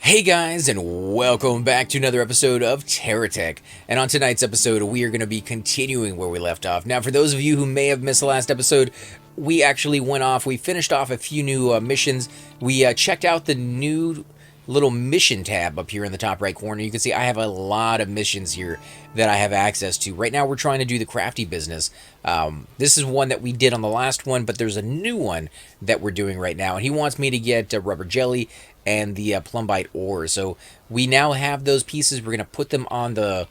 Hey guys, and welcome back to another episode of TerraTech. And on tonight's episode, we are going to be continuing where we left off. Now, for those of you who may have missed the last episode, we actually we finished off a few new missions. We checked out the new little mission tab up here in the top right corner. You can see I have a lot of missions here that I have access to. Right now we're trying to do the Crafty business. This is one that we did on the last one, but there's a new one that we're doing right now, and he wants me to get rubber jelly and the plumbite ore. So we now have those pieces. We're going to put them on the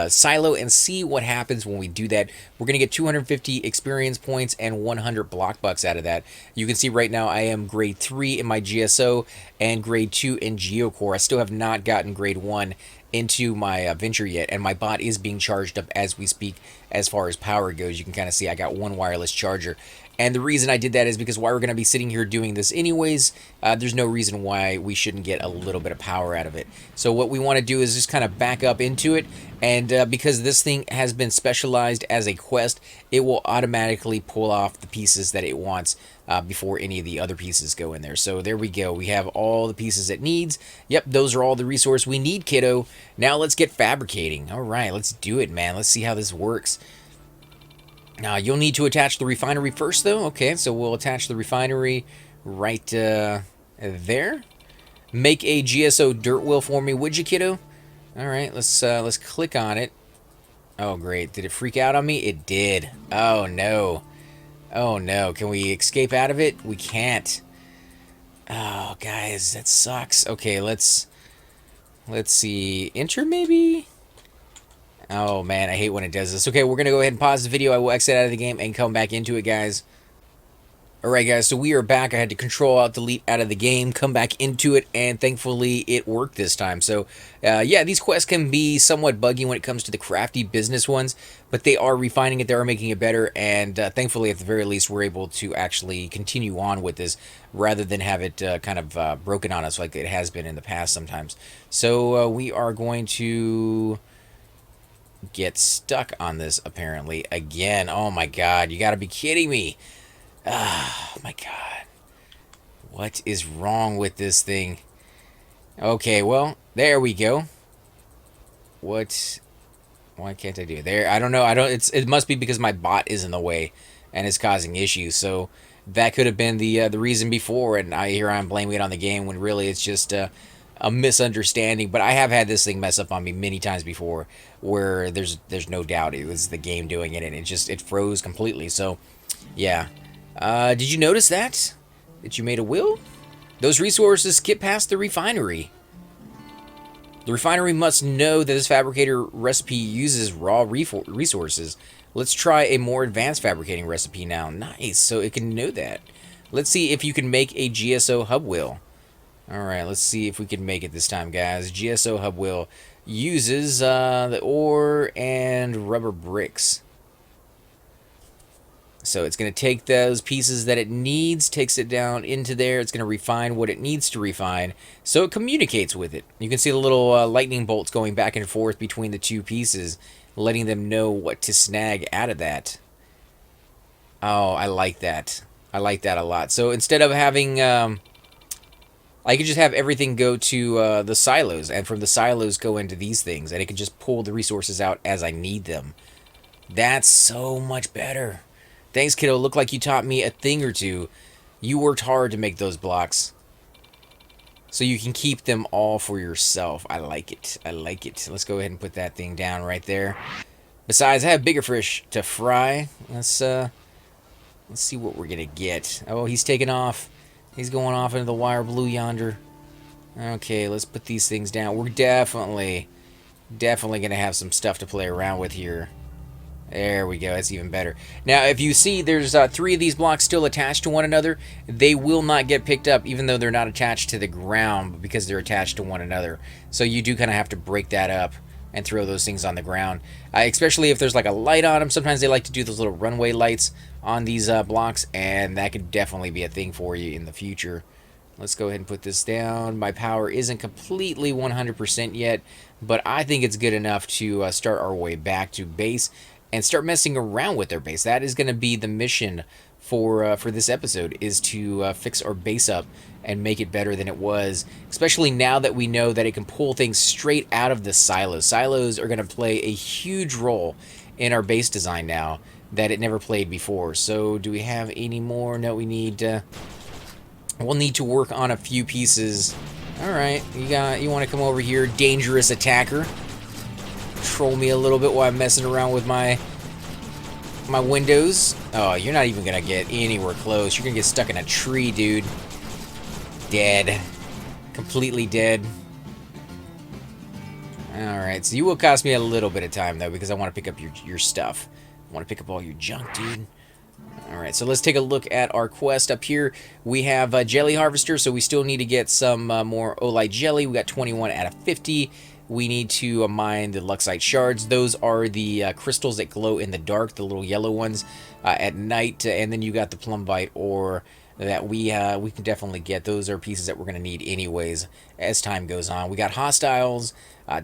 silo and see what happens when we do that. We're going to get 250 experience points and 100 block bucks out of that. You can see right now I am grade 3 in my GSO and grade 2 in Geocore. I still have not gotten grade 1 into my venture yet, and my bot is being charged up as we speak. As far as power goes, you can kind of see I got one wireless charger. And the reason I did that is because while we're going to be sitting here doing this anyways, there's no reason why we shouldn't get a little bit of power out of it. So what we want to do is just kind of back up into it, and because this thing has been specialized as a quest, it will automatically pull off the pieces that it wants before any of the other pieces go in there. So there we go. We have all the pieces it needs. Yep, those are all the resource we need, kiddo. Now let's get fabricating. All right, let's do it, man. Let's see how this works. Now, you'll need to attach the refinery first, though. Okay, so we'll attach the refinery right there. Make a GSO dirt wheel for me, would you, kiddo? All right, let's click on it. Oh, great. Did it freak out on me? It did. Oh, no. Oh, no. Can we escape out of it? We can't. Oh, guys, that sucks. Okay, let's see. Enter, maybe? Oh, man, I hate when it does this. Okay, we're going to go ahead and pause the video. I will exit out of the game and come back into it, guys. Alright, guys, so we are back. I had to Control-Alt-Delete out of the game, come back into it, and thankfully it worked this time. So, yeah, these quests can be somewhat buggy when it comes to the crafty business ones, but they are refining it, they are making it better, and thankfully, at the very least, we're able to actually continue on with this rather than have it kind of broken on us like it has been in the past sometimes. So, we are going to get stuck on this apparently again. Oh my god, you gotta be kidding me. Oh my god, what is wrong with this thing? Okay, well, there we go. Why can't I do it? There, I don't know. It must be because my bot is in the way and is causing issues. So that could have been the reason before, and here I'm blaming it on the game when really it's just a misunderstanding. But I have had this thing mess up on me many times before, where there's no doubt it was the game doing it, and it froze completely. So yeah, did you notice that you made a will? Those resources skip past the refinery. The refinery must know that this fabricator recipe uses raw resources. Let's try a more advanced fabricating recipe now. Nice, so it can know that. Let's see if you can make a GSO hub wheel. Alright, let's see if we can make it this time, guys. GSO hub wheel uses the ore and rubber bricks. So it's going to take those pieces that it needs, takes it down into there. It's going to refine what it needs to refine, so it communicates with it. You can see the little lightning bolts going back and forth between the two pieces, letting them know what to snag out of that. Oh, I like that. I like that a lot. So instead of having... I could just have everything go to the silos, and from the silos go into these things, and it can just pull the resources out as I need them. That's so much better. Thanks, kiddo. Look like you taught me a thing or two. You worked hard to make those blocks, so you can keep them all for yourself. I like it. I like it. Let's go ahead and put that thing down right there. Besides, I have bigger fish to fry. Let's see what we're gonna get. Oh, he's taking off. He's going off into the wire blue yonder. Okay, let's put these things down. We're definitely going to have some stuff to play around with here. There we go. That's even better. Now, if you see, there's 3 of these blocks still attached to one another. They will not get picked up, even though they're not attached to the ground, because they're attached to one another. So you do kind of have to break that up and throw those things on the ground. Especially if there's like a light on them. Sometimes they like to do those little runway lights on these blocks, and that could definitely be a thing for you in the future. Let's go ahead and put this down. My power isn't completely 100% yet, but I think it's good enough to start our way back to base. and start messing around with their base. That is going to be the mission for this episode, is to fix our base up and make it better than it was, especially now that we know that it can pull things straight out of the silos. Silos are going to play a huge role in our base design now that it never played before. So do we have any more? No, we need we'll need to work on a few pieces. All right, you want to come over here, dangerous attacker? Troll me a little bit while I'm messing around with my windows. Oh, you're not even gonna get anywhere close. You're gonna get stuck in a tree, dude. Dead. Completely dead. Alright, so you will cost me a little bit of time, though, because I want to pick up your stuff. I want to pick up all your junk, dude. Alright, so let's take a look at our quest up here. We have a jelly harvester, so we still need to get some more Olite jelly. We got 21 out of 50. We need to mine the Luxite shards. Those are the crystals that glow in the dark, the little yellow ones at night. And then you got the plumbite ore that we can definitely get. Those are pieces that we're going to need anyways as time goes on. We got hostiles,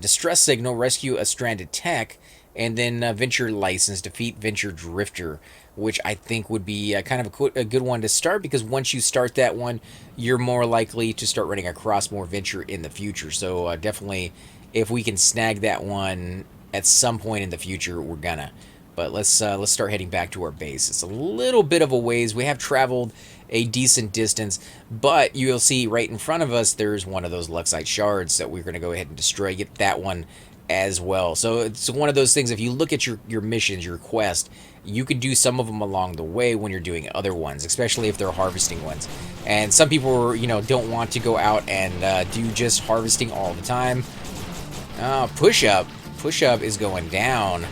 distress signal, rescue a stranded tech, and then venture license, defeat venture drifter, which I think would be kind of a good one to start, because once you start that one, you're more likely to start running across more venture in the future. So definitely, if we can snag that one at some point in the future, we're gonna. But let's start heading back to our base. It's a little bit of a ways. We have traveled a decent distance, but you'll see right in front of us, there's one of those Luxite shards that we're going to go ahead and destroy. Get that one as well. So it's one of those things, if you look at your missions, your quest, you could do some of them along the way when you're doing other ones, especially if they're harvesting ones. And some people, don't want to go out and do just harvesting all the time. Push up is going down.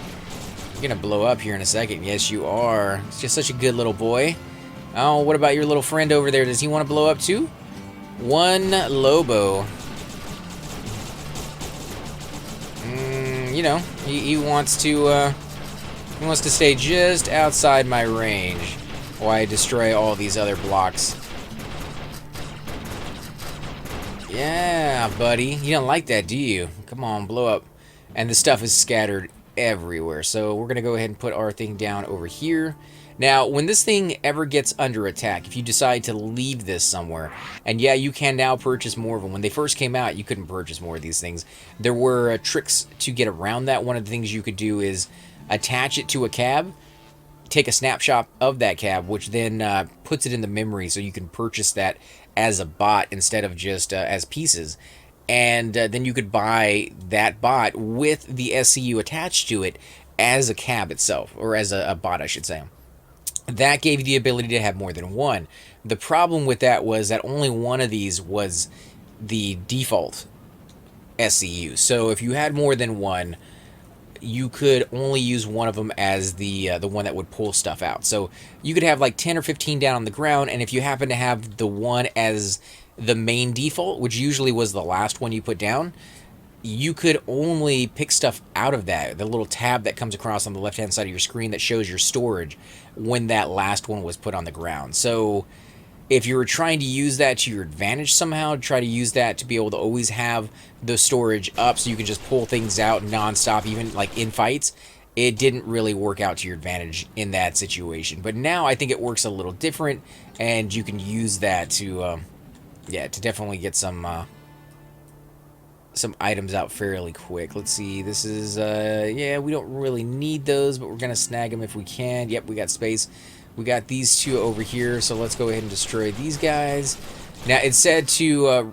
You're gonna blow up here in a second. Yes, you are. It's just such a good little boy. Oh, what about your little friend over there? Does he want to blow up too? One Lobo. He wants to stay just outside my range while I destroy all these other blocks. Yeah, buddy. You don't like that, do you? Come on, blow up. And the stuff is scattered everywhere. So we're going to go ahead and put our thing down over here. Now, when this thing ever gets under attack, if you decide to leave this somewhere, and yeah, you can now purchase more of them. When they first came out, you couldn't purchase more of these things. There were tricks to get around that. One of the things you could do is attach it to a cab, take a snapshot of that cab, which then puts it in the memory so you can purchase that as a bot instead of just as pieces. And then you could buy that bot with the SCU attached to it as a cab itself, or as a bot, I should say. That gave you the ability to have more than one. The problem with that was that only one of these was the default SCU. So if you had more than one, you could only use one of them as the one that would pull stuff out. So you could have like 10 or 15 down on the ground, and if you happen to have the one as the main default, which usually was the last one you put down, you could only pick stuff out of that, the little tab that comes across on the left-hand side of your screen that shows your storage when that last one was put on the ground. So if you were trying to use that to your advantage somehow, try to use that to be able to always have the storage up so you can just pull things out nonstop, even like in fights, it didn't really work out to your advantage in that situation. But now I think it works a little different, and you can use that to definitely get some items out fairly quick. Let's see, this is, we don't really need those, but we're going to snag them if we can. Yep, we got space. We got these two over here, so let's go ahead and destroy these guys. Now, it said to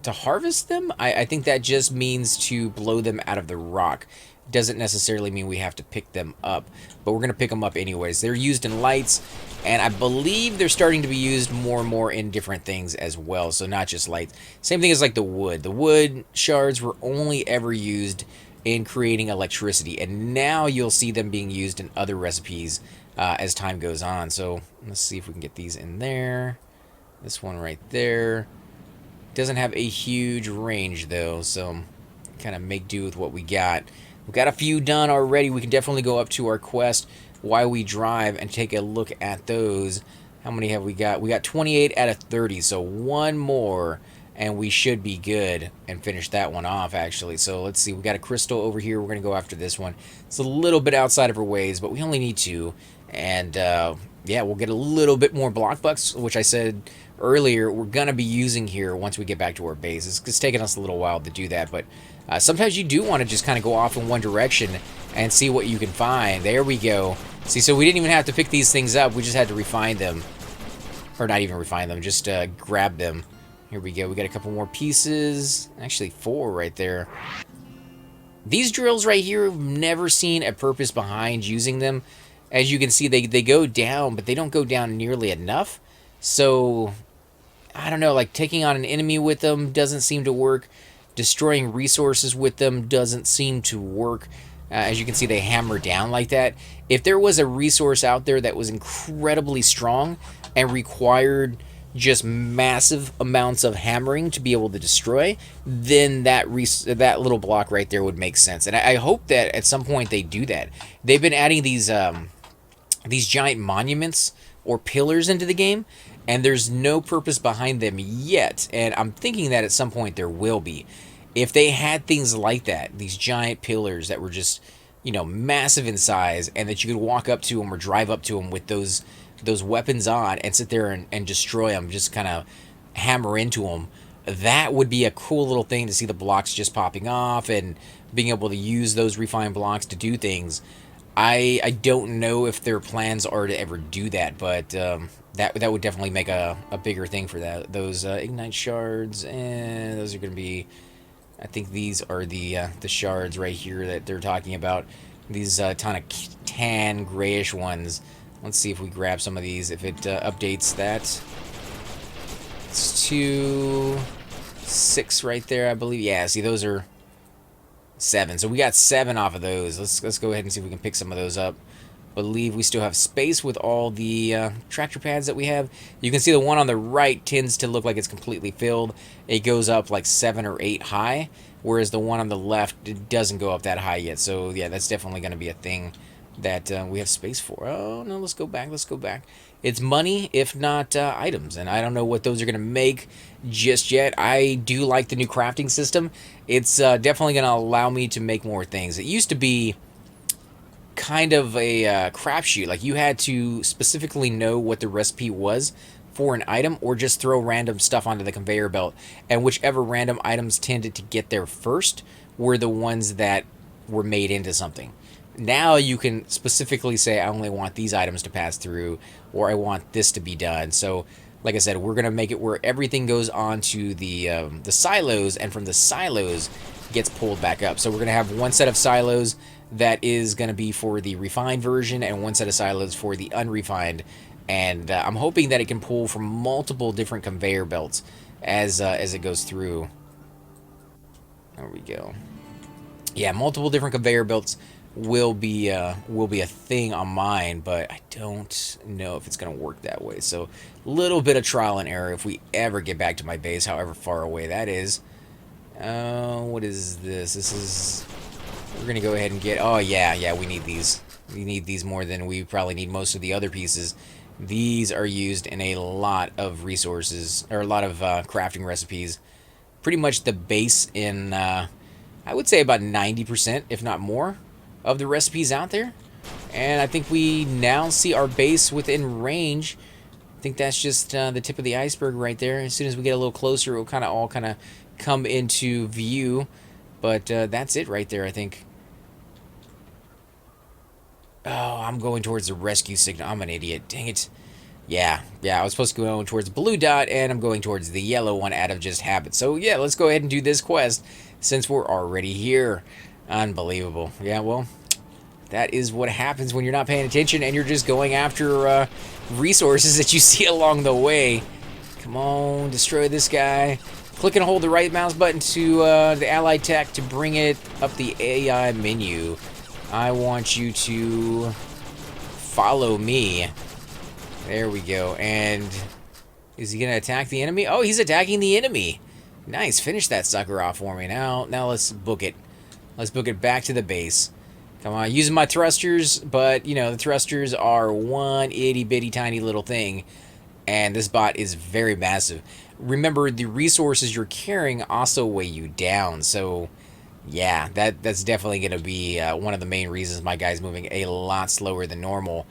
harvest them. I think that just means to blow them out of the rock. Doesn't necessarily mean we have to pick them up, but we're going to pick them up anyways. They're used in lights, and I believe they're starting to be used more and more in different things as well, so not just lights. Same thing as like the wood. The wood shards were only ever used in creating electricity, and now you'll see them being used in other recipes as time goes on. So let's see if we can get these in there. This one right there. Doesn't have a huge range though, so kind of make do with what we got. We've got a few done already. We can definitely go up to our quest while we drive and take a look at those. How many have we got? We got 28 out of 30, so one more, and we should be good and finish that one off, actually. So let's see, we got a crystal over here. We're going to go after this one. It's a little bit outside of our ways, but we only need two. And yeah, we'll get a little bit more block bucks, which I said earlier we're going to be using here once we get back to our base. It's taking us a little while to do that, but sometimes you do want to just kind of go off in one direction and see what you can find. There we go. See, so we didn't even have to pick these things up. We just had to refine them. Or not even refine them, just grab them. Here we go. We got a couple more pieces. Actually, 4 right there. These drills right here, I've never seen a purpose behind using them. As you can see, they go down, but they don't go down nearly enough. So, I don't know, like taking on an enemy with them doesn't seem to work. Destroying resources with them doesn't seem to work. As you can see, they hammer down like that. If there was a resource out there that was incredibly strong and required just massive amounts of hammering to be able to destroy, then that little block right there would make sense. And I hope that at some point they do that. They've been adding these giant monuments or pillars into the game, and there's no purpose behind them yet. And I'm thinking that at some point there will be. If they had things like that, these giant pillars that were just, you know, massive in size, and that you could walk up to them or drive up to them with those weapons on and sit there and destroy them, just kind of hammer into them, that would be a cool little thing to see, the blocks just popping off and being able to use those refined blocks to do things. I don't know if their plans are to ever do that, but that would definitely make a bigger thing for that. Those ignite shards, and those are going to be, I think these are the shards right here that they're talking about. These ton of tan grayish ones. Let's see if we grab some of these, if it updates that. It's 2, 6 right there, I believe. Yeah, see, those are 7. So we got 7 off of those. Let's go ahead and see if we can pick some of those up. Believe we still have space with all the tractor pads that we have. You can see the one on the right tends to look like it's completely filled. It goes up like 7 or 8 high, whereas the one on the left, it doesn't go up that high yet. So yeah, that's definitely going to be a thing that we have space for. Oh no, let's go back. Let's go back. It's money, if not items, and I don't know what those are going to make just yet. I do like the new crafting system. It's definitely going to allow me to make more things. It used to be kind of a crapshoot. Like, you had to specifically know what the recipe was for an item, or just throw random stuff onto the conveyor belt, and whichever random items tended to get there first were the ones that were made into something. Now you can specifically say, I only want these items to pass through, or I want this to be done. So, like I said, we're going to make it where everything goes onto the silos, and from the silos gets pulled back up. So we're going to have one set of silos that is going to be for the refined version, and one set of silos for the unrefined. And I'm hoping that it can pull from multiple different conveyor belts as it goes through. There we go. Yeah, multiple different conveyor belts will be a thing on mine, but I don't know if it's going to work that way. So a little bit of trial and error if we ever get back to my base, however far away that is. What is this? This is, we're going to go ahead and get, oh yeah, we need these. We need these more than we probably need most of the other pieces. These are used in a lot of resources, or a lot of crafting recipes. Pretty much the base in, I would say about 90%, if not more, of the recipes out there. And I think we now see our base within range. I think that's just the tip of the iceberg right there. As soon as we get a little closer, it will all kind of come into view. But that's it right there, I think. Oh, I'm going towards the rescue signal. I'm an idiot. Dang it. Yeah, I was supposed to go towards the blue dot, and I'm going towards the yellow one out of just habit. So yeah, let's go ahead and do this quest since we're already here. Unbelievable. Yeah, well, that is what happens when you're not paying attention and you're just going after resources that you see along the way. Come on, destroy this guy. Click and hold the right mouse button to the allied tech to bring it up the AI menu. I want you to follow me. There we go. And is he going to attack the enemy? Oh, he's attacking the enemy. Nice. Finish that sucker off for me. Now let's book it. Let's book it back to the base. Come on, using my thrusters, but, you know, the thrusters are one itty-bitty tiny little thing. And this bot is very massive. Remember, the resources you're carrying also weigh you down, so yeah, that's definitely going to be one of the main reasons my guy's moving a lot slower than normal.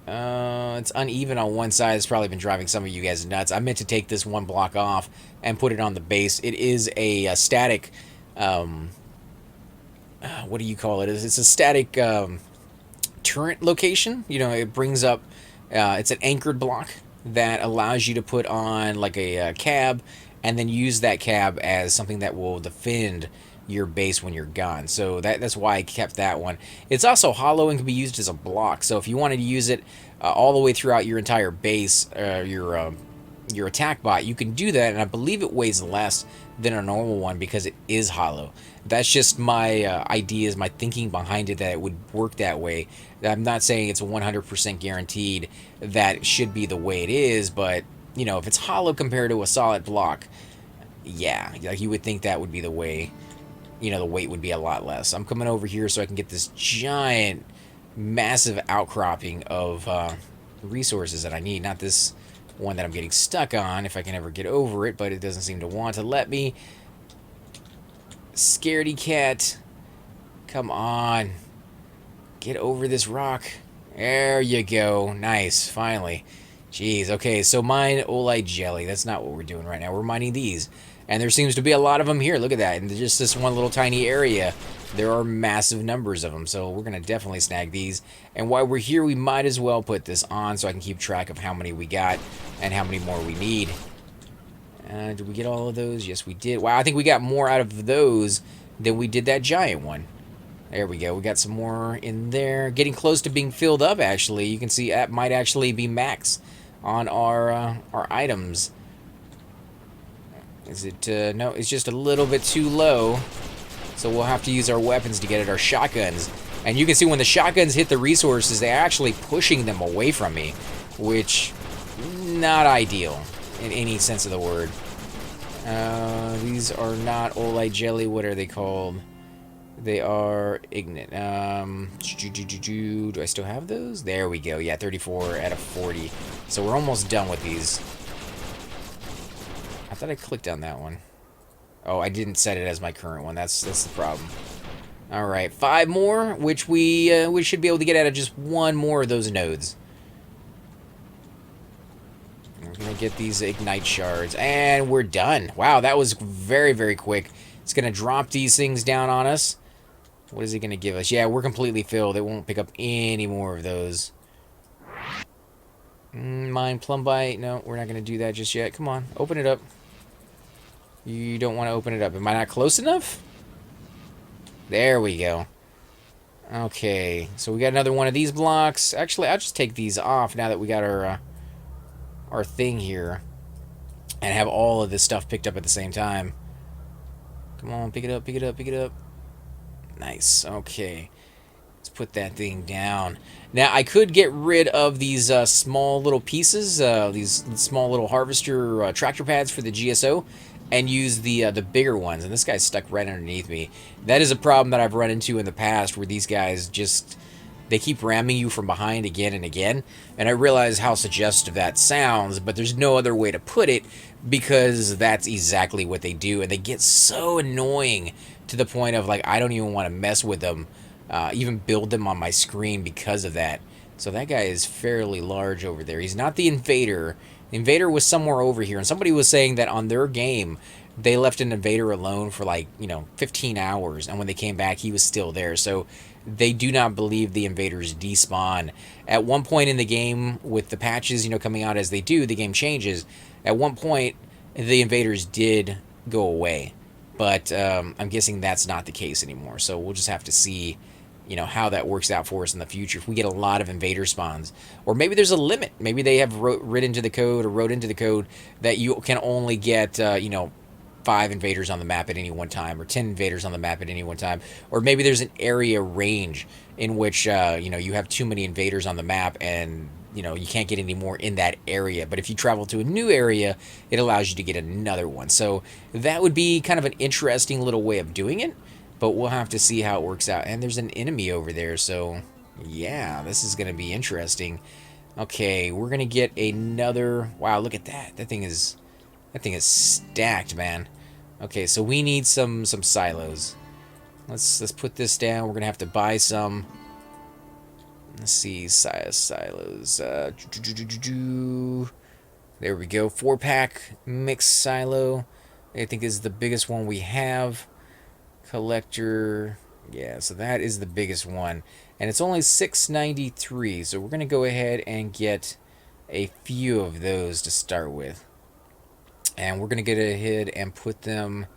It's uneven on one side. It's probably been driving some of you guys nuts. I meant to take this one block off and put it on the base. It is a static, what do you call it? It's a static turret location. You know, it brings up, it's an anchored block that allows you to put on like a cab and then use that cab as something that will defend your base when you're gone. So that's why I kept that one. It's also hollow and can be used as a block. So if you wanted to use it all the way throughout your entire base, your attack bot, you can do that, and I believe it weighs less than a normal one because it is hollow. That's just my ideas, my thinking behind it, that it would work that way. I'm not saying it's 100% guaranteed that it should be the way it is, but you know, if it's hollow compared to a solid block, yeah, like you would think that would be the way. You know, the weight would be a lot less. I'm coming over here so I can get this giant, massive outcropping of resources that I need. Not this one that I'm getting stuck on, if I can ever get over it, but it doesn't seem to want to let me. Scaredy cat. Come on. Get over this rock. There you go. Nice. Finally. Jeez. Okay, so mine Olite jelly. That's not what we're doing right now. We're mining these. And there seems to be a lot of them here. Look at that. In just this one little tiny area, there are massive numbers of them. So we're going to definitely snag these. And while we're here, we might as well put this on so I can keep track of how many we got and how many more we need. Did we get all of those? Yes, we did. Wow, I think we got more out of those than we did that giant one. There we go. We got some more in there. Getting close to being filled up, actually. You can see that might actually be max on our items. Is it, no, it's just a little bit too low. So we'll have to use our weapons to get at our shotguns. And you can see when the shotguns hit the resources, they're actually pushing them away from me. Which, not ideal in any sense of the word. These are not Olite jelly. What are they called? They are Ignite. Do I still have those? There we go. Yeah, 34 out of 40. So we're almost done with these. I thought I clicked on that one. Oh, I didn't set it as my current one. That's the problem. All right, 5 more, which we should be able to get out of just one more of those nodes. We're gonna get these Ignite shards, and we're done. Wow, that was very, very quick. It's gonna drop these things down on us. What is it gonna give us? Yeah, we're completely filled. It won't pick up any more of those. Mine Plumbite. No, we're not gonna do that just yet. Come on, open it up. You don't want to open it up. Am I not close enough? There we go. Okay, so we got another one of these blocks. Actually, I'll just take these off now that we got our thing here. And have all of this stuff picked up at the same time. Come on, pick it up, pick it up, pick it up. Nice, okay. Let's put that thing down. Now, I could get rid of these small little pieces, these small little harvester tractor pads for the GSO, and use the bigger ones. And this guy's stuck right underneath me. That is a problem that I've run into in the past, where these guys just, they keep ramming you from behind again and again. And I realize how suggestive that sounds, but there's no other way to put it, because that's exactly what they do. And they get so annoying to the point of, like, I don't even want to mess with them, even build them on my screen because of that. So that guy is fairly large over there. He's not the invader. The invader was somewhere over here, and somebody was saying that on their game, they left an invader alone for, like, 15 hours, and when they came back, he was still there. So they do not believe the invaders despawn. At one point in the game, with the patches, coming out as they do, the game changes. At one point, the invaders did go away, but I'm guessing that's not the case anymore. So we'll just have to see how that works out for us in the future. If we get a lot of invader spawns, or maybe there's a limit. Maybe they have wrote into the code that you can only get, 5 invaders on the map at any one time, or 10 invaders on the map at any one time. Or maybe there's an area range in which, you have too many invaders on the map, and, you can't get any more in that area. But if you travel to a new area, it allows you to get another one. So that would be kind of an interesting little way of doing it. But we'll have to see how it works out. And there's an enemy over there, so yeah, this is going to be interesting. Okay, we're gonna get another. Wow, look at that. That thing is stacked, man. Okay, so we need some silos. Let's put this down. We're gonna have to buy some. Let's see, silos. There we go. 4-pack mixed silo. I think is the biggest one we have. Collector. Yeah, so that is the biggest one. And it's only 693. So we're going to go ahead and get a few of those to start with. And we're going to get ahead and put them...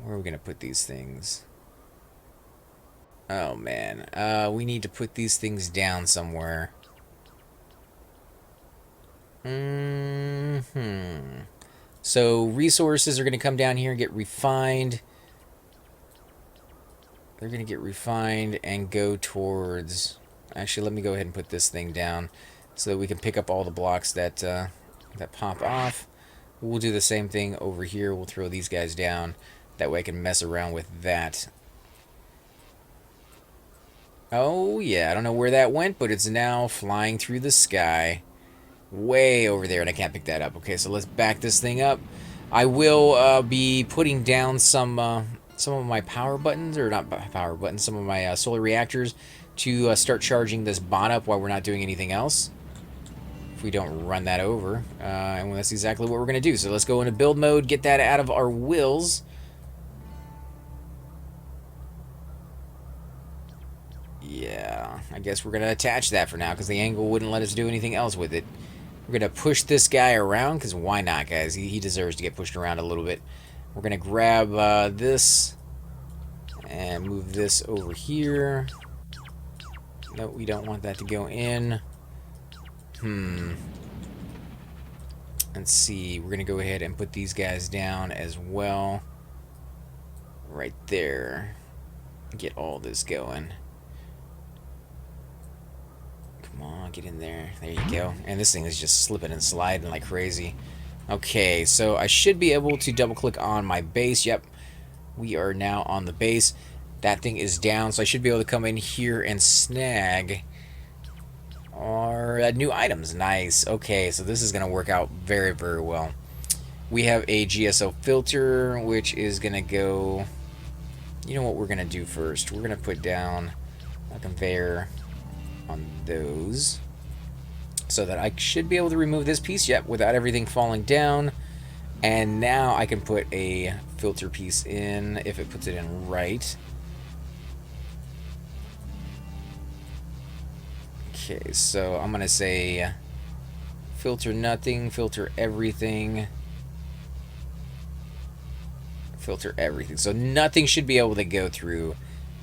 Where are we going to put these things? Oh, man. We need to put these things down somewhere. So resources are going to come down here and get refined. They're going to get refined and go towards... Actually, let me go ahead and put this thing down so that we can pick up all the blocks that that pop off. We'll do the same thing over here. We'll throw these guys down. That way I can mess around with that. Oh, yeah. I don't know where that went, but it's now flying through the sky. Way over there, and I can't pick that up. Okay, so let's back this thing up. I will be putting down some of my power buttons, or not power buttons, some of my solar reactors to start charging this bot up while we're not doing anything else. If we don't run that over. And that's exactly what we're going to do. So let's go into build mode, get that out of our wheels. Yeah, I guess we're going to attach that for now because the angle wouldn't let us do anything else with it. We're going to push this guy around because why not, guys? He deserves to get pushed around a little bit. We're going to grab this and move this over here. No, we don't want that to go in. Let's see. We're going to go ahead and put these guys down as well. Right there. Get all this going. Come on, get in there. There you go. And this thing is just slipping and sliding like crazy. Okay, so I should be able to double click on my base. Yep, we are now on the base. That thing is down, so I should be able to come in here and snag our new items. Nice. Okay, so this is going to work out very, very well. We have a GSO filter, which is going to go... You know what we're going to do first? We're going to put down a conveyor on those so that I should be able to remove this piece, yep, without everything falling down. And now I can put a filter piece in if it puts it in right. Okay, so I'm gonna say filter nothing, filter everything, filter everything. So nothing should be able to go through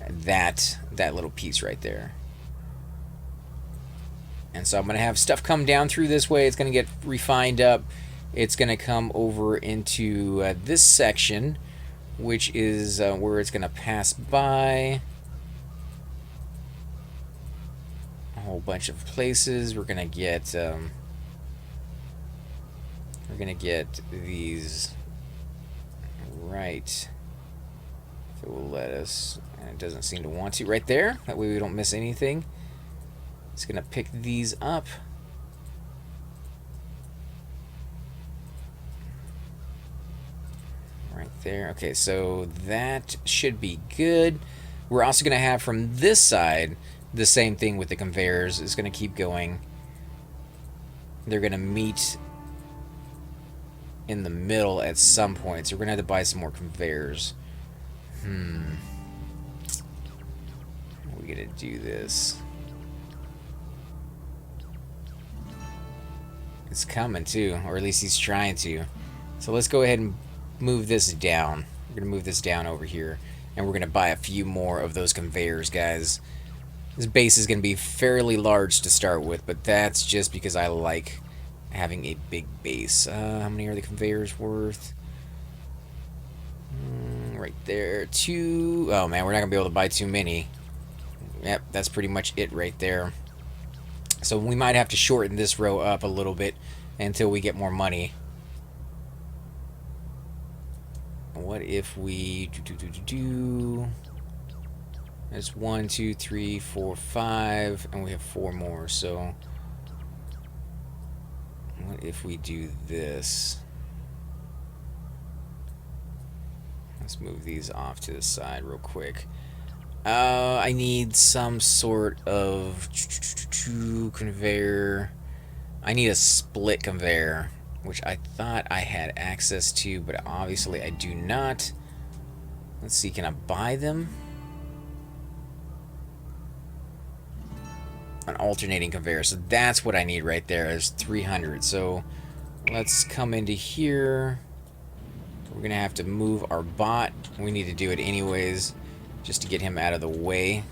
that little piece right there. And so I'm going to have stuff come down through this way. It's going to get refined up. It's going to come over into this section, which is where it's going to pass by a whole bunch of places. We're going to get these right. If it will let us, and it doesn't seem to want to. Right there. That way we don't miss anything. It's going to pick these up. Right there. Okay, so that should be good. We're also going to have from this side the same thing with the conveyors. It's going to keep going. They're going to meet in the middle at some point. So we're going to have to buy some more conveyors. How are we going to do this? It's coming too, or at least he's trying to. So let's go ahead and move this down. We're going to move this down over here, and we're going to buy a few more of those conveyors, guys. This base is going to be fairly large to start with, but that's just because I like having a big base. How many are the conveyors worth? Right there, 2. Oh man, we're not going to be able to buy too many. Yep, that's pretty much it right there. So we might have to shorten this row up a little bit until we get more money. What if we There's 1, 2, 3, 4, 5, and we have 4 more. So if we do this? Let's move these off to the side real quick. I need some sort of conveyor. I need a split conveyor, which I thought I had access to, but obviously I do not. Let's see, can I buy them? An alternating conveyor, so that's what I need right there, is 300. So let's come into here. We're gonna have to move our bot. We need to do it anyways, just to get him out of the way.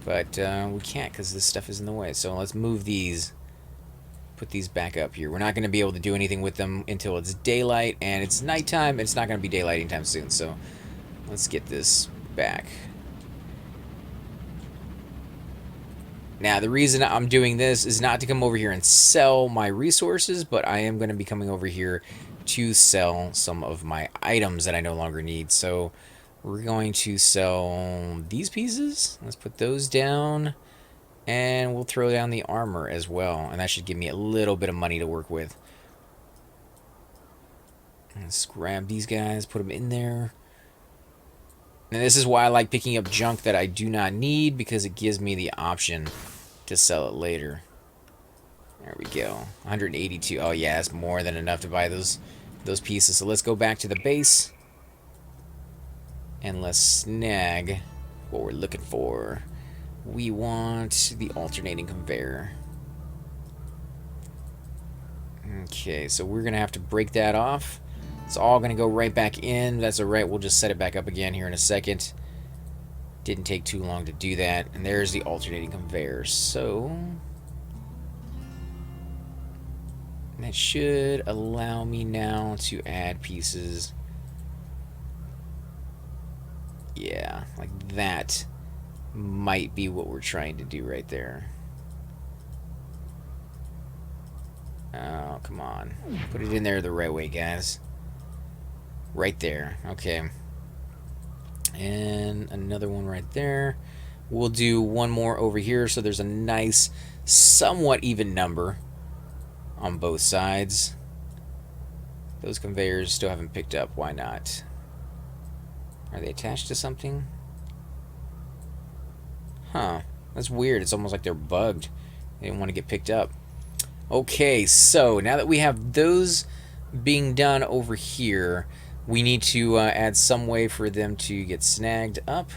But we can't because this stuff is in the way. So let's move these. Put these back up here. We're not going to be able to do anything with them until it's daylight, and it's nighttime. It's not going to be daylight anytime soon. So let's get this back. Now, the reason I'm doing this is not to come over here and sell my resources, but I am going to be coming over here to sell some of my items that I no longer need. So we're going to sell these pieces. Let's put those down. And we'll throw down the armor as well. And that should give me a little bit of money to work with. Let's grab these guys, put them in there. And this is why I like picking up junk that I do not need, because it gives me the option to sell it later. There we go. 182. Oh yeah, that's more than enough to buy those pieces. So let's go back to the base. And let's snag what we're looking for. We want the alternating conveyor. Okay, so we're going to have to break that off. It's all going to go right back in. That's alright, we'll just set it back up again here in a second. Didn't take too long to do that. And there's the alternating conveyor. So that should allow me now to add pieces. Yeah, like that. Might be what we're trying to do right there. Oh, come on. Put it in there the right way, guys. Right there. Okay. And another one right there. We'll do one more over here so there's a nice, somewhat even number on both sides. Those conveyors still haven't picked up. Why not? Are they attached to something? Huh, that's weird. It's almost like they're bugged. They didn't want to get picked up. Okay, so now that we have those being done over here, we need to add some way for them to get snagged up.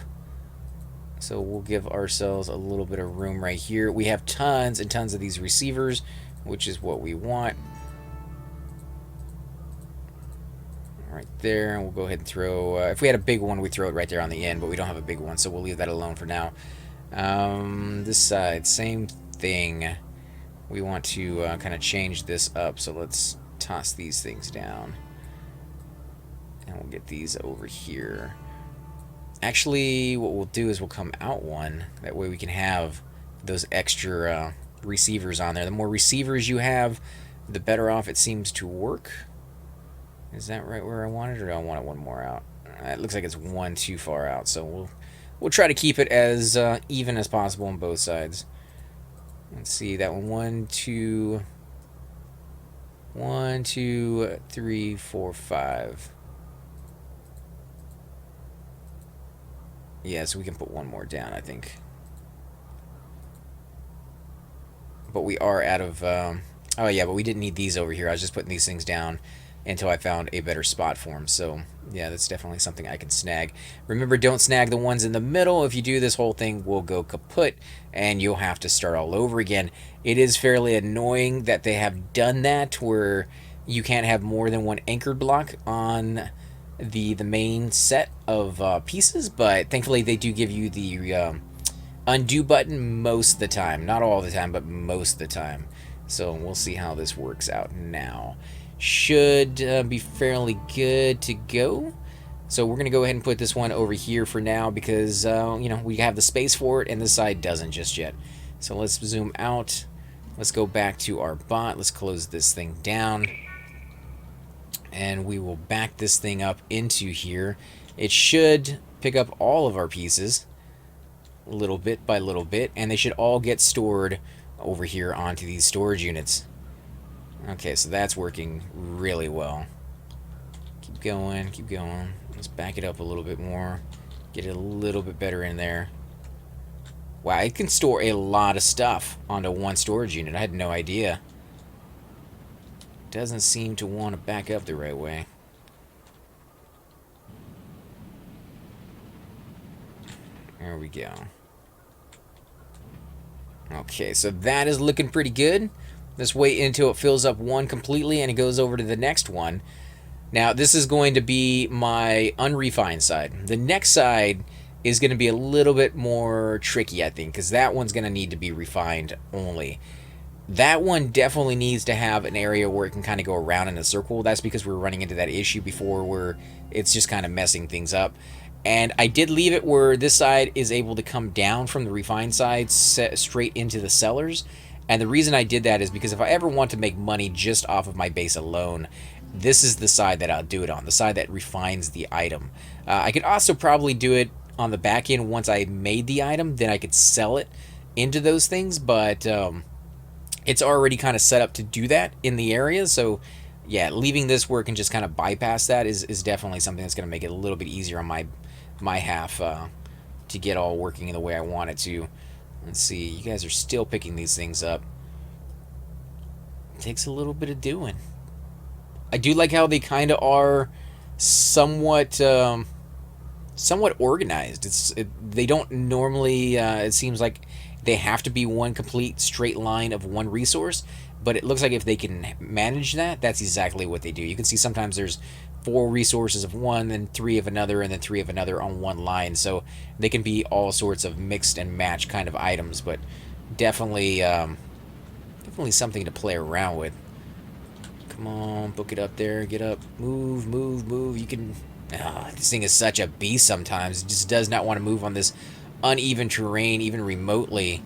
So we'll give ourselves a little bit of room right here. We have tons and tons of these receivers, which is what we want. Right there, and we'll go ahead and throw... if we had a big one, we'd throw it right there on the end, but we don't have a big one, so we'll leave that alone for now. This side, same thing. We want to kind of change this up, so let's toss these things down. And we'll get these over here. Actually, what we'll do is we'll come out one. That way we can have those extra receivers on there. The more receivers you have, the better off it seems to work. Is that right where I want it, or do I want it one more out? It looks like it's one too far out, so we'll try to keep it as even as possible on both sides. Let's see, that one, 2, 3, 4, 5. Yeah, so we can put one more down, I think. But we are out of... oh yeah, but we didn't need these over here. I was just putting these things down until I found a better spot for them. So yeah, that's definitely something I can snag. Remember, don't snag the ones in the middle. If you do, this whole thing will go kaput and you'll have to start all over again. It is fairly annoying that they have done that, where you can't have more than one anchored block on the main set of pieces, but thankfully they do give you the undo button most of the time. Not all the time, but most of the time. So we'll see how this works out now. Should be fairly good to go. So we're going to go ahead and put this one over here for now because, you know, we have the space for it and this side doesn't just yet. So let's zoom out. Let's go back to our bot. Let's close this thing down. And we will back this thing up into here. It should pick up all of our pieces little bit by little bit, and they should all get stored over here onto these storage units. Okay, so that's working really well. Keep going, keep going. Let's back it up a little bit more. Get it a little bit better in there. Wow, it can store a lot of stuff onto one storage unit. I had no idea. Doesn't seem to want to back up the right way. There we go. Okay, so that is looking pretty good. Let's wait until it fills up one completely and it goes over to the next one. Now, this is going to be my unrefined side. The next side is going to be a little bit more tricky, I think, because that one's going to need to be refined only. That one definitely needs to have an area where it can kind of go around in a circle. That's because we're running into that issue before where it's just kind of messing things up. And I did leave it where this side is able to come down from the refined side straight into the cellars. And the reason I did that is because if I ever want to make money just off of my base alone, this is the side that I'll do it on, the side that refines the item. I could also probably do it on the back end once I made the item, then I could sell it into those things, but it's already kind of set up to do that in the area, so yeah, leaving this where it can just kind of bypass that is definitely something that's going to make it a little bit easier on my half to get all working in the way I want it to. Let's see, you guys are still picking these things up. It takes a little bit of doing. I do like how they kind of are somewhat somewhat organized. They don't normally. It seems like they have to be one complete straight line of one resource, but it looks like if they can manage that, that's exactly what they do. You can see sometimes there's 4 resources of one, then 3 of another, and then 3 of another on one line. So they can be all sorts of mixed and match kind of items, but definitely definitely something to play around with. Come on, book it up there. Get up. Move, move, move. You can... this thing is such a beast sometimes. It just does not want to move on this uneven terrain, even remotely.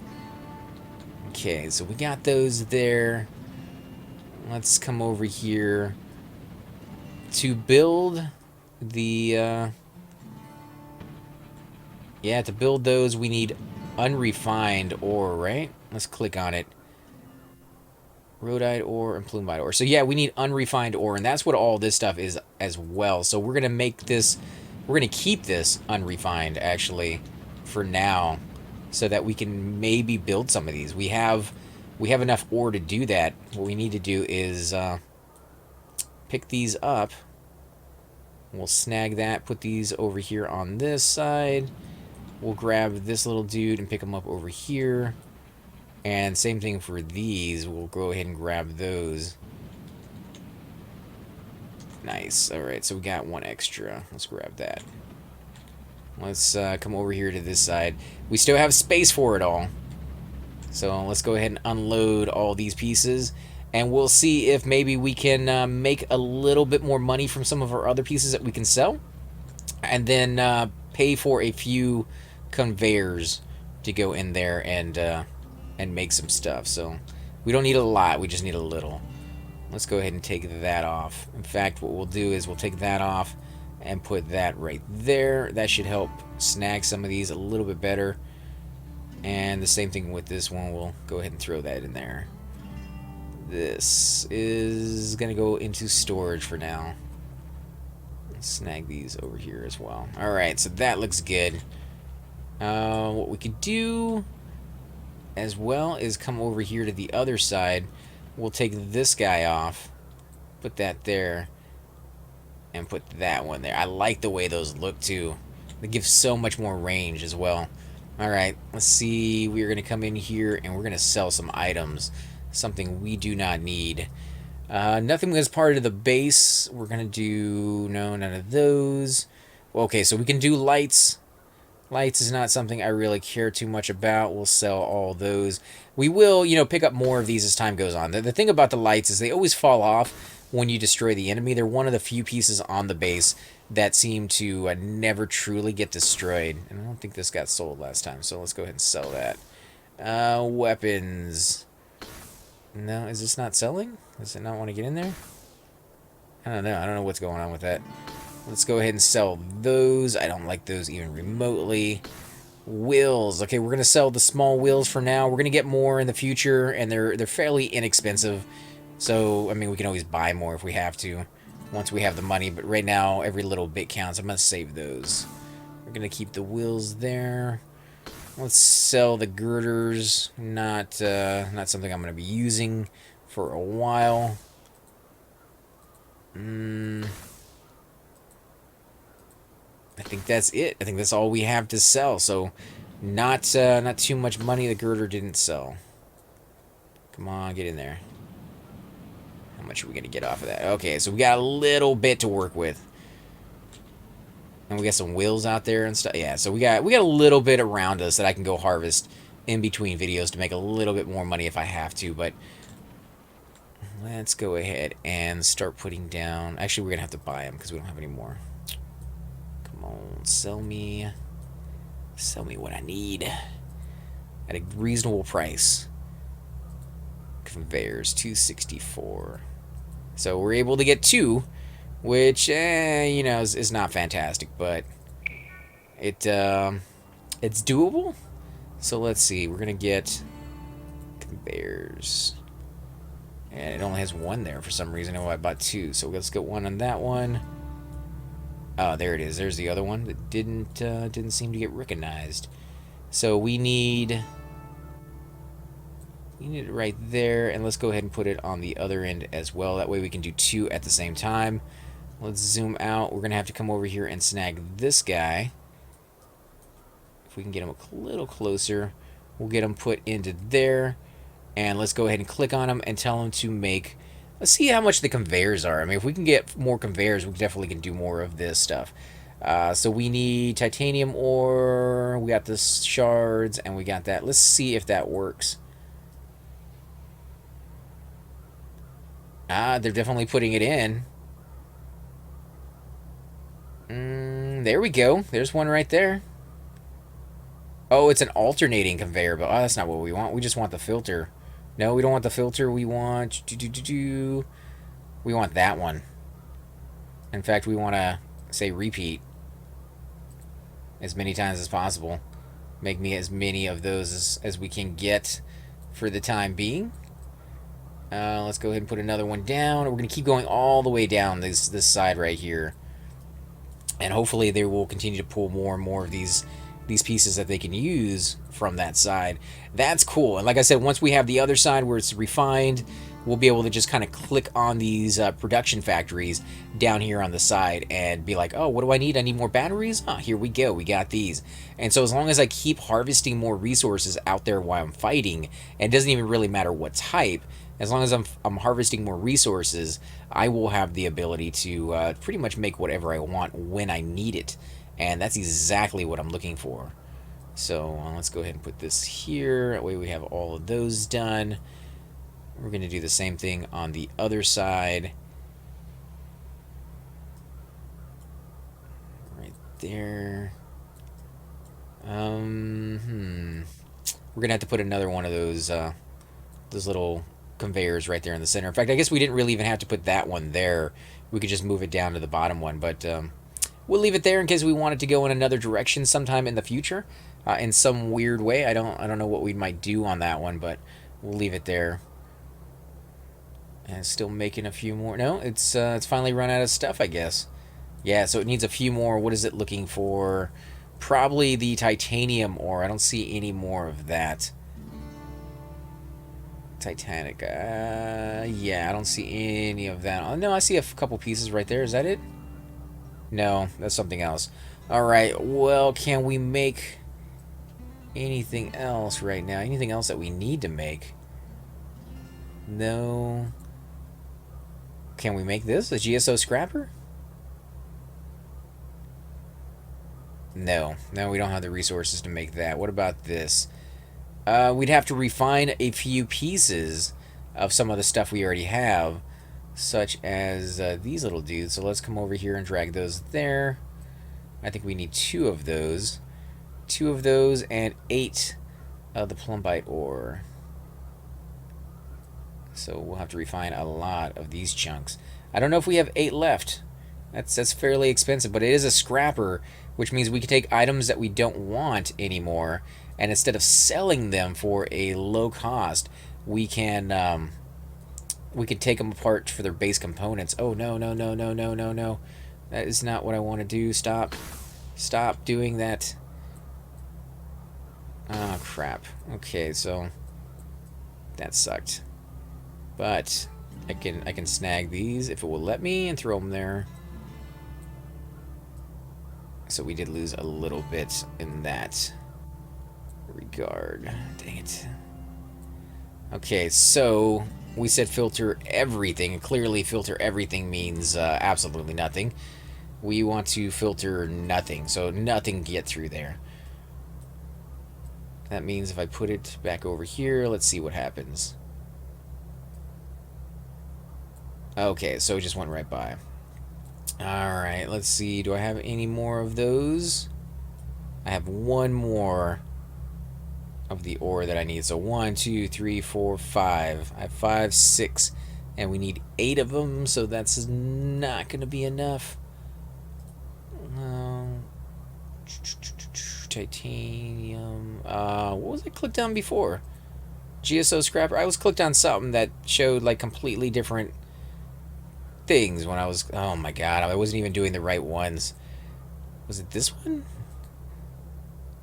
Okay, so we got those there. Let's come over here. To build the... yeah, to build those, we need unrefined ore, right? Let's click on it. Rhodite ore and plumite ore. So yeah, we need unrefined ore, and that's what all this stuff is as well. So we're gonna make this, we're gonna keep this unrefined actually for now, so that we can maybe build some of these. We have enough ore to do that. What we need to do is pick these up. We'll snag that, put these over here on this side. We'll grab this little dude and pick him up over here. And same thing for these. We'll go ahead and grab those. Nice. Alright, so we got one extra. Let's grab that. Let's come over here to this side. We still have space for it all. So let's go ahead and unload all these pieces. And we'll see if maybe we can make a little bit more money from some of our other pieces that we can sell. And then pay for a few conveyors to go in there and make some stuff. So we don't need a lot, we just need a little. Let's go ahead and take that off. In fact, what we'll do is we'll take that off and put that right there. That should help snag some of these a little bit better. And the same thing with this one. We'll go ahead and throw that in there. This is gonna go into storage for now. Let's snag these over here as well. Alright, so that looks good. What we could do as well is come over here to the other side. We'll take this guy off, put that there, and put that one there. I like the way those look too. They give so much more range as well. Alright, let's see. We're going to come in here and we're going to sell some items. Something we do not need. Nothing was part of the base. We're going to do... no, none of those. Okay, so we can do lights. Lights is not something I really care too much about. We'll sell all those. We will, you know, pick up more of these as time goes on. The thing about the lights is they always fall off when you destroy the enemy. They're one of the few pieces on the base that seem to never truly get destroyed. And I don't think this got sold last time, so let's go ahead and sell that. Weapons. No, is this not selling? Does it not want to get in there? I don't know. I don't know what's going on with that. Let's go ahead and sell those. I don't like those even remotely. Wheels. Okay, we're going to sell the small wheels for now. We're going to get more in the future, and they're fairly inexpensive. So, I mean, we can always buy more if we have to once we have the money, but right now every little bit counts. I'm going to save those. We're going to keep the wheels there. Let's sell the girders. Not something I'm going to be using for a while. I think that's it. I think that's all we have to sell. So, not too much money. The girder didn't sell. Come on, get in there. How much are we gonna get off of that? Okay, so we got a little bit to work with, and we got some wheels out there and stuff. Yeah, so we got a little bit around us that I can go harvest in between videos to make a little bit more money if I have to. But let's go ahead and start putting down. Actually, we're gonna have to buy them because we don't have any more. Come on, sell me what I need at a reasonable price. Conveyors, 264. So we're able to get 2, which, you know, is not fantastic, but it's doable. So let's see, we're gonna get conveyors, and it only has 1 there for some reason. Oh, I bought 2, so let's get 1 on that one. Oh, there it is. There's the other one that didn't seem to get recognized. So we need it right there, and let's go ahead and put it on the other end as well. That way we can do 2 at the same time. Let's zoom out. We're gonna have to come over here and snag this guy. If we can get him a little closer, we'll get him put into there. And let's go ahead and click on him and tell him to make. Let's see how much the conveyors are. I mean, if we can get more conveyors, we definitely can do more of this stuff. So we need titanium ore. We got the shards, and we got that. Let's see if that works. They're definitely putting it in. There we go. There's one right there. Oh, it's an alternating conveyor, but that's not what we want. We just want the filter. No, we don't want the filter. We want we want that one. In fact, we want to say repeat as many times as possible. Make me as many of those as we can get for the time being. Let's go ahead and put another one down. We're going to keep going all the way down this side right here. And hopefully they will continue to pull more and more of these pieces that they can use from that side. That's cool. And like I said, once we have the other side where it's refined, we'll be able to just kind of click on these production factories down here on the side and be like, oh, what do I need? I need more batteries? Ah, here we go. We got these. And so as long as I keep harvesting more resources out there while I'm fighting, and it doesn't even really matter what type, as long as I'm harvesting more resources, I will have the ability to pretty much make whatever I want when I need it. And that's exactly what I'm looking for. So let's go ahead and put this here. That way we have all of those done. We're going to do the same thing on the other side. Right there. We're going to have to put another one of those little conveyors right there in the center. In fact, I guess we didn't really even have to put that one there. We could just move it down to the bottom one, but we'll leave it there in case we want it to go in another direction sometime in the future, in some weird way. I don't know what we might do on that one, but we'll leave it there. And it's still making a few more. No, it's finally run out of stuff, I guess. Yeah, so it needs a few more. What is it looking for? Probably the titanium ore. I don't see any more of that. Titanic. Yeah, I don't see any of that. Oh, no, I see a couple pieces right there. Is that it? No, that's something else. Alright, well, can we make anything else right now? Anything else that we need to make? No. Can we make this? A GSO scrapper? No. No, we don't have the resources to make that. What about this? We'd have to refine a few pieces of some of the stuff we already have, such as these little dudes. So let's come over here and drag those there. I think we need 2 of those. 2 of those and 8 of the plumbite ore. So we'll have to refine a lot of these chunks. I don't know if we have 8 left. That's fairly expensive, but it is a scrapper, which means we can take items that we don't want anymore, and instead of selling them for a low cost, we can we could take them apart for their base components. Oh, no, no, no, no, no, no, no. That is not what I want to do. Stop. Stop doing that. Oh, crap. Okay, so that sucked. But I can snag these if it will let me and throw them there. So we did lose a little bit in that regard. Dang it. Okay, so we said filter everything, and clearly filter everything means absolutely nothing. We want to filter nothing, so nothing get through there. That means if I put it back over here, let's see what happens. Okay, so it just went right by. Alright, let's see. Do I have any more of those? I have one more of the ore that I need. So 1, 2, 3, 4, 5. I have 5, 6. And we need 8 of them, so that's not going to be enough. Titanium. What was I clicked on before? GSO scrapper. I was clicked on something that showed like completely different things when I was... Oh my god, I wasn't even doing the right ones. Was it this one?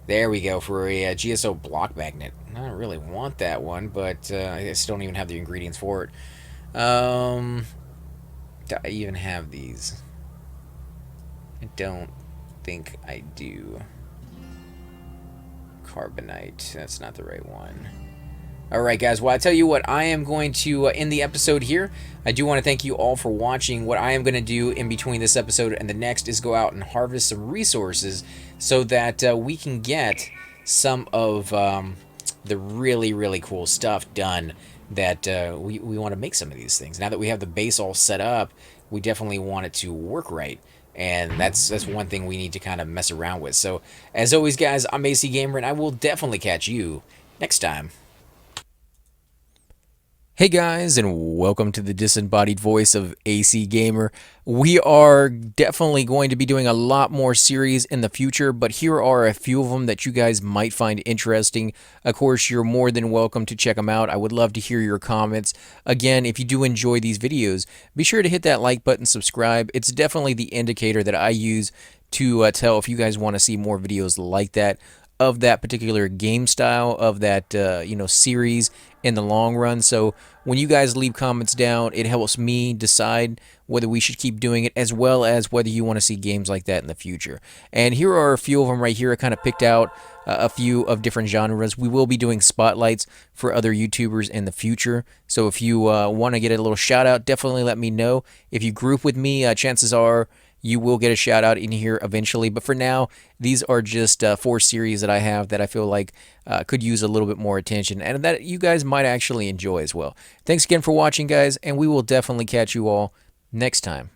There we go, for a GSO block magnet. I don't really want that one, but I still don't even have the ingredients for it. Do I even have these? I don't think I do. Carbonite. That's not the right one. Alright guys, well I tell you what, I am going to end the episode here. I do want to thank you all for watching. What I am going to do in between this episode and the next is go out and harvest some resources so that we can get some of the really, really cool stuff done that we want to make some of these things. Now that we have the base all set up, we definitely want it to work right. And that's one thing we need to kind of mess around with. So, as always guys, I'm AC Gamer and I will definitely catch you next time. Hey guys, and welcome to the disembodied voice of AC Gamer. We are definitely going to be doing a lot more series in the future, but here are a few of them that you guys might find interesting. Of course, you're more than welcome to check them out. I would love to hear your comments. Again, if you do enjoy these videos, be sure to hit that like button, subscribe. It's definitely the indicator that I use to tell if you guys want to see more videos like that, of that particular game style, of that series in the long run. So when you guys leave comments down, it helps me decide whether we should keep doing it, as well as whether you want to see games like that in the future. And here are a few of them right here. I kind of picked out a few of different genres. We will be doing spotlights for other YouTubers in the future. So if you want to get a little shout out, definitely let me know. If you group with me, chances are you will get a shout out in here eventually. But for now, these are just 4 series that I have that I feel like could use a little bit more attention and that you guys might actually enjoy as well. Thanks again for watching, guys, and we will definitely catch you all next time.